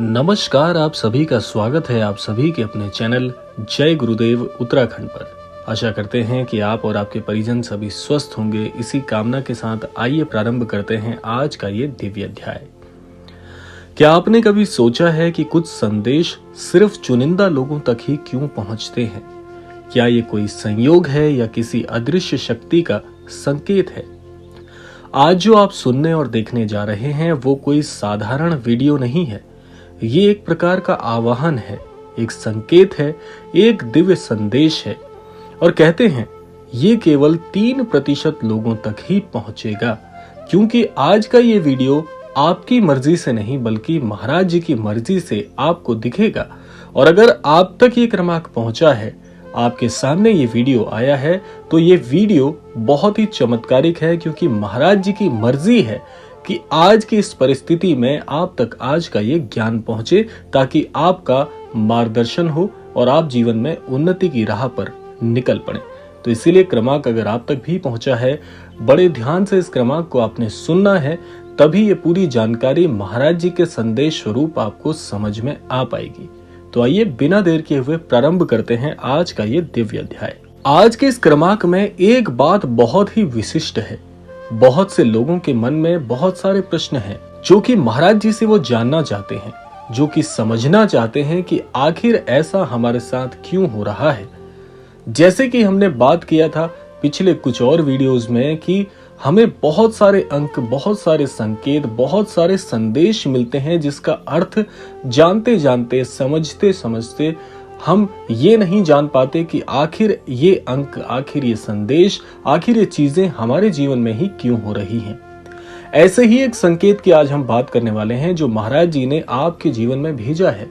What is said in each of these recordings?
नमस्कार, आप सभी का स्वागत है आप सभी के अपने चैनल जय गुरुदेव उत्तराखंड पर। आशा करते हैं कि आप और आपके परिजन सभी स्वस्थ होंगे। इसी कामना के साथ आइए प्रारंभ करते हैं आज का ये दिव्य अध्याय। क्या आपने कभी सोचा है कि कुछ संदेश सिर्फ चुनिंदा लोगों तक ही क्यों पहुंचते हैं? क्या ये कोई संयोग है या किसी अदृश्य शक्ति का संकेत है? आज जो आप सुनने और देखने जा रहे हैं वो कोई साधारण वीडियो नहीं है। ये एक प्रकार का आवाहन है, एक संकेत है, एक दिव्य संदेश है। और कहते हैं ये केवल 3% लोगों तक ही पहुंचेगा, क्योंकि आज का ये वीडियो आपकी मर्जी से नहीं बल्कि महाराज जी की मर्जी से आपको दिखेगा। और अगर आप तक ये क्रमांक पहुंचा है, आपके सामने ये वीडियो आया है, तो ये वीडियो बहुत ही चमत्कारिक है, क्योंकि महाराज जी की मर्जी है कि आज की इस परिस्थिति में आप तक आज का ये ज्ञान पहुंचे, ताकि आपका मार्गदर्शन हो और आप जीवन में उन्नति की राह पर निकल पड़े। तो इसीलिए क्रमांक अगर आप तक भी पहुंचा है, बड़े ध्यान से इस क्रमांक को आपने सुनना है, तभी ये पूरी जानकारी महाराज जी के संदेश स्वरूप आपको समझ में आ पाएगी। तो आइए बिना देर किए हुए प्रारंभ करते हैं आज का ये दिव्य अध्याय। आज के इस क्रमांक में एक बात बहुत ही विशिष्ट है। बहुत से लोगों के मन में बहुत सारे प्रश्न हैं, जो कि महाराज जी से वो जानना चाहते हैं, जो कि समझना चाहते हैं कि आखिर ऐसा हमारे साथ क्यों हो रहा है। जैसे कि हमने बात किया था पिछले कुछ और वीडियोस में कि हमें बहुत सारे अंक, बहुत सारे संकेत, बहुत सारे संदेश मिलते हैं, जिसका अर्थ जानते जानते, समझते समझते हम ये नहीं जान पाते कि आखिर ये अंक, आखिर ये संदेश, आखिर ये चीजें हमारे जीवन में ही क्यों हो रही हैं। ऐसे ही एक संकेत की आज हम बात करने वाले हैं, जो महाराज जी ने आपके जीवन में भेजा है।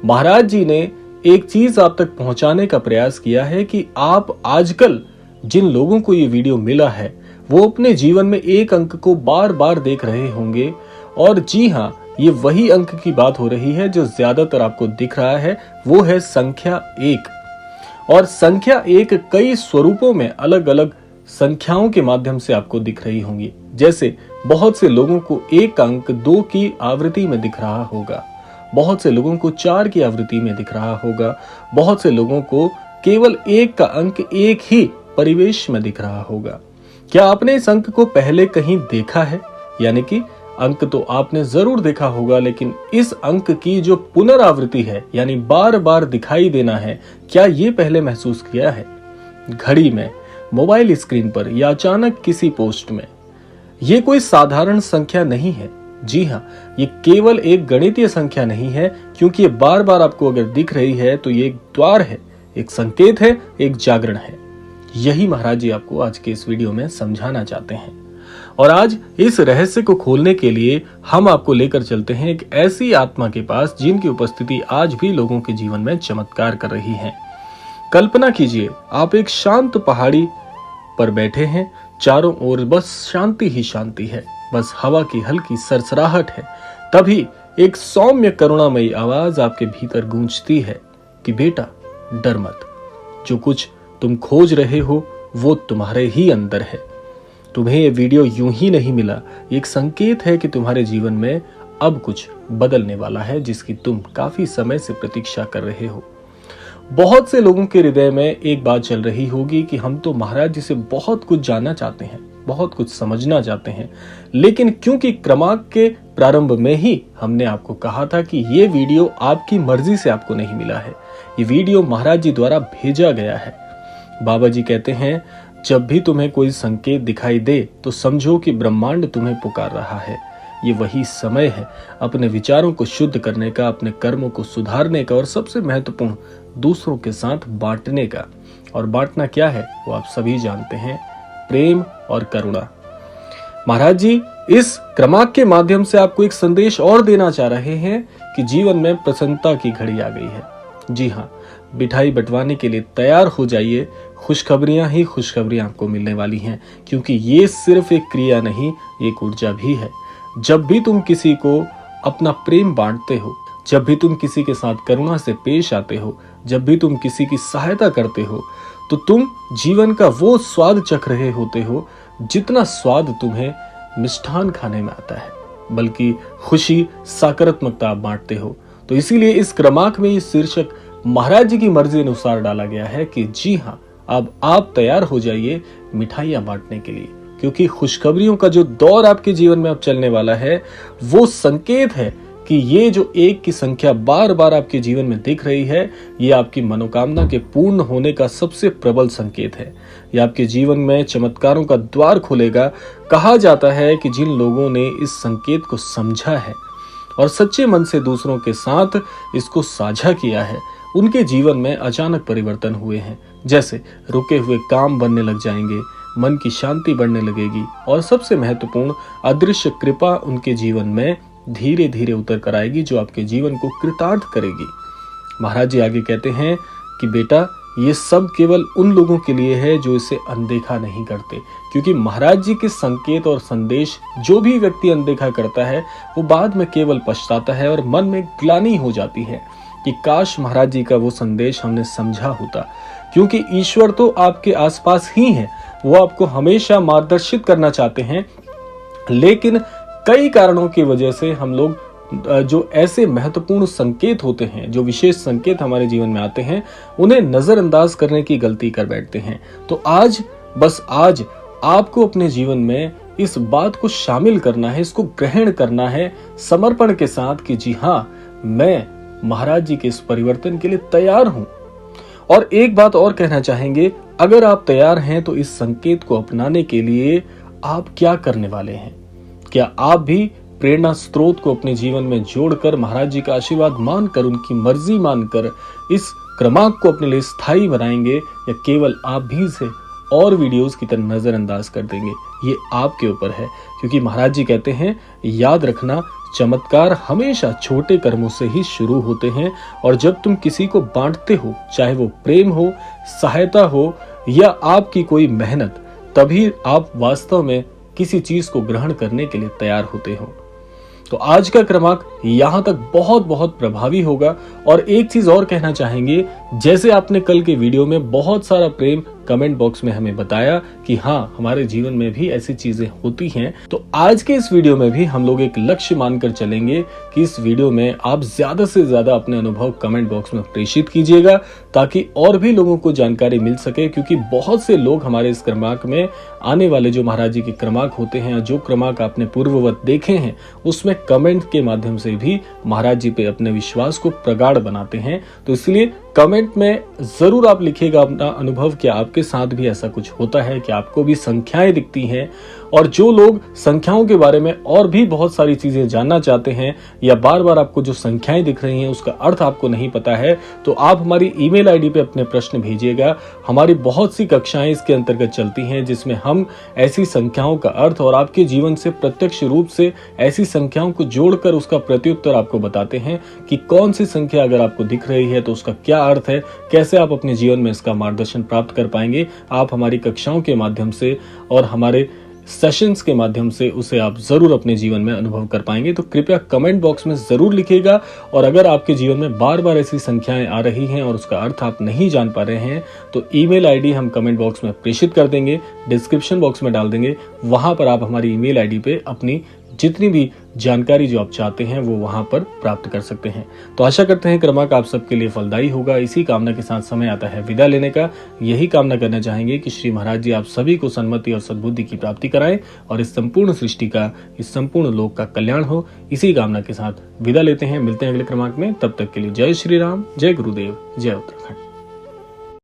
महाराज जी ने एक चीज आप तक पहुंचाने का प्रयास किया है कि आप आजकल जिन लोगों को ये वीडियो मिला है, वो अपने जीवन में एक अंक को बार बार देख रहे होंगे। और जी हाँ, ये वही अंक की बात हो रही है जो ज्यादातर आपको दिख रहा है, वो है संख्या 1। और संख्या 1 कई स्वरूपों में अलग अलग संख्याओं के माध्यम से आपको दिख रही होंगी। जैसे बहुत से लोगों को एक अंक 2 की आवृत्ति में दिख रहा होगा, बहुत से लोगों को 4 की आवृत्ति में दिख रहा होगा, बहुत से लोगों को केवल 1 का अंक एक ही परिवेश में दिख रहा होगा। क्या आपने इस अंक को पहले कहीं देखा है? यानी कि अंक तो आपने जरूर देखा होगा, लेकिन इस अंक की जो पुनरावृत्ति है, यानी बार बार दिखाई देना है, क्या ये पहले महसूस किया है? घड़ी में, मोबाइल स्क्रीन पर या अचानक किसी पोस्ट में। ये कोई साधारण संख्या नहीं है। जी हाँ, ये केवल एक गणितीय संख्या नहीं है, क्योंकि ये बार बार आपको अगर दिख रही है तो ये एक द्वार है, एक संकेत है, एक जागरण है। यही महाराज जी आपको आज के इस वीडियो में समझाना चाहते हैं। और आज इस रहस्य को खोलने के लिए हम आपको लेकर चलते हैं एक ऐसी आत्मा के पास, जिनकी उपस्थिति आज भी लोगों के जीवन में चमत्कार कर रही है। कल्पना कीजिए, आप एक शांत पहाड़ी पर बैठे हैं, चारों ओर बस शांति ही शांति है, बस हवा की हल्की सरसराहट है। तभी एक सौम्य करुणामयी आवाज आपके भीतर गूंजती है कि बेटा डर मत, जो कुछ तुम खोज रहे हो वो तुम्हारे ही अंदर है। तुम्हें ये वीडियो यूं ही नहीं मिला, एक संकेत है कि तुम्हारे जीवन में अब कुछ बदलने वाला है, जिसकी तुम काफी समय से प्रतीक्षा कर रहे हो। बहुत से लोगों के हृदय में एक बात चल रही होगी कि हम तो महाराज जी से बहुत कुछ जानना चाहते हैं, बहुत कुछ समझना चाहते हैं, लेकिन क्योंकि क्रमांक के प्रारंभ में ही हमने आपको कहा था कि ये वीडियो आपकी मर्जी से आपको नहीं मिला है, ये वीडियो महाराज जी द्वारा भेजा गया है। बाबा जी कहते हैं, जब भी तुम्हें कोई संकेत दिखाई दे तो समझो कि ब्रह्मांड तुम्हें पुकार रहा है। ये वही समय है अपने विचारों को शुद्ध करने का, अपने कर्मों को सुधारने का, और सबसे महत्वपूर्ण दूसरों के साथ बांटने का। और बांटना क्या है वो आप सभी जानते हैं, प्रेम और करुणा। महाराज जी इस क्रमांक के माध्यम से आपको एक संदेश और देना चाह रहे हैं कि जीवन में प्रसन्नता की घड़ी आ गई है। जी हाँ, मिठाई बंटवाने के लिए तैयार हो जाइए। खुशखबरियां ही खुशखबरियां आपको मिलने वाली हैं, क्योंकि ये सिर्फ एक क्रिया नहीं, एक ऊर्जा भी है। जब भी तुम किसी को अपना प्रेम बांटते हो, जब भी तुम किसी के साथ करुणा से पेश आते हो, जब भी तुम किसी की सहायता करते हो, तो तुम जीवन का वो स्वाद चख रहे होते हो जितना स्वाद तुम्हें मिष्ठान खाने में आता है। बल्कि खुशी, सकारात्मकता आप बांटते हो। तो इसीलिए इस क्रमांक में ये शीर्षक महाराज जी की मर्जी अनुसार डाला गया है कि जी हाँ, अब आप तैयार हो जाइए मिठाइयां बांटने के लिए, क्योंकि खुशखबरियों का जो दौर आपके जीवन में अब चलने वाला है वो संकेत है कि ये जो 1 की संख्या बार बार आपके जीवन में दिख रही है, ये आपकी मनोकामना के पूर्ण होने का सबसे प्रबल संकेत है। ये आपके जीवन में चमत्कारों का द्वार खोलेगा। कहा जाता है कि जिन लोगों ने इस संकेत को समझा है और सच्चे मन से दूसरों के साथ इसको साझा किया है, उनके जीवन में अचानक परिवर्तन हुए हैं। जैसे रुके हुए काम बनने लग जाएंगे, मन की शांति बढ़ने लगेगी और सबसे महत्वपूर्ण अदृश्य कृपा उनके जीवन में धीरे धीरे उतर कर आएगी, जो आपके जीवन को कृतार्थ करेगी। महाराज जी आगे कहते हैं कि बेटा, ये सब केवल उन लोगों के लिए है जो इसे अनदेखा नहीं करते, क्योंकि महाराज जी के संकेत और संदेश जो भी व्यक्ति अनदेखा करता है वो बाद में केवल पछताता है और मन में ग्लानि हो जाती है कि काश महाराज जी का वो संदेश हमने समझा होता। क्योंकि ईश्वर तो आपके आसपास ही है, वो आपको हमेशा मार्गदर्शित करना चाहते हैं, लेकिन कई कारणों की वजह से हम लोग जो ऐसे महत्वपूर्ण संकेत होते हैं, जो विशेष संकेत हमारे जीवन में आते हैं, उन्हें नजरअंदाज करने की गलती कर बैठते हैं। तो आज, बस आज आपको अपने जीवन में इस बात को शामिल करना है, इसको ग्रहण करना है समर्पण के साथ कि जी हाँ, मैं महाराज जी के इस परिवर्तन के लिए तैयार हूं। और एक बात और कहना चाहेंगे, अगर आप तैयार हैं तो इस संकेत को अपनाने के लिए आप क्या करने वाले हैं? क्या आप भी प्रेरणा स्रोत को अपने जीवन में जोड़कर महाराज जी का आशीर्वाद मानकर, उनकी मर्जी मानकर इस क्रमांक को अपने लिए स्थायी बनाएंगे, या केवल आप भी इसे और वीडियोस की तरह नजरअंदाज कर देंगे? ये आपके ऊपर है, क्योंकि महाराज जी कहते हैं, याद रखना, चमत्कार हमेशा छोटे कर्मों से ही शुरू होते हैं। और जब तुम किसी को बांटते हो, चाहे वो प्रेम हो, सहायता हो या आपकी कोई मेहनत, तभी आप वास्तव में किसी चीज को ग्रहण करने के लिए तैयार होते हो। तो आज का क्रमांक यहां तक बहुत बहुत प्रभावी होगा। और एक चीज और कहना चाहेंगे, जैसे आपने कल के वीडियो में बहुत सारा प्रेम कमेंट बॉक्स में हमें बताया कि हाँ, हमारे जीवन में भी ऐसी चीजें होती हैं, तो आज के इस वीडियो में भी हम लोग एक लक्ष्य मानकर चलेंगे कि इस वीडियो में आप ज्यादा से ज्यादा अपने अनुभव कमेंट बॉक्स में प्रेषित कीजिएगा, ताकि और भी लोगों को जानकारी मिल सके। क्योंकि बहुत से लोग हमारे इस क्रमांक में आने वाले जो महाराज जी के क्रमांक होते हैं, जो क्रमांक आपने पूर्ववत देखे हैं, उसमें कमेंट के माध्यम से भी महाराज जी पे अपने विश्वास को प्रगाढ़ बनाते हैं। तो इसलिए कमेंट में जरूर आप लिखिएगा अपना अनुभव, कि आपके साथ भी ऐसा कुछ होता है, कि आपको भी संख्याएं दिखती हैं। और जो लोग संख्याओं के बारे में और भी बहुत सारी चीजें जानना चाहते हैं, या बार बार आपको जो संख्याएं दिख रही हैं उसका अर्थ आपको नहीं पता है, तो आप हमारी ईमेल आईडी पे अपने प्रश्न भेजिएगा। हमारी बहुत सी कक्षाएं इसके अंतर्गत चलती हैं, जिसमें हम ऐसी संख्याओं का अर्थ और आपके जीवन से प्रत्यक्ष रूप से ऐसी संख्याओं को जोड़कर उसका प्रत्युत्तर आपको बताते हैं कि कौन सी संख्या अगर आपको दिख रही है तो उसका क्या अर्थ है, कैसे आप अपने जीवन में इसका मार्गदर्शन प्राप्त कर पाएंगे। आप हमारी कक्षाओं के माध्यम से और हमारे सेशंस के माध्यम से उसे आप जरूर अपने जीवन में अनुभव कर पाएंगे। तो कृपया कमेंट बॉक्स में जरूर लिखिएगा। और अगर आपके जीवन में बार बार ऐसी संख्याएं आ रही हैं और उसका अर्थ आप नहीं जान पा रहे हैं, तो ईमेल आईडी हम कमेंट बॉक्स में प्रेषित कर देंगे, डिस्क्रिप्शन बॉक्स में डाल देंगे। वहां पर आप हमारी ईमेल आईडी पे अपनी जितनी भी जानकारी जो आप चाहते हैं वो वहां पर प्राप्त कर सकते हैं। तो आशा करते हैं क्रमांक आप सबके लिए फलदायी होगा। इसी कामना के साथ समय आता है विदा लेने का। यही कामना करना चाहेंगे कि श्री महाराज जी आप सभी को सन्मति और सद्बुद्धि की प्राप्ति कराएं और इस संपूर्ण सृष्टि का, इस संपूर्ण लोक का कल्याण हो। इसी कामना के साथ विदा लेते हैं। मिलते हैं अगले क्रमांक में। तब तक के लिए जय श्री राम, जय गुरुदेव, जय उत्तराखंड।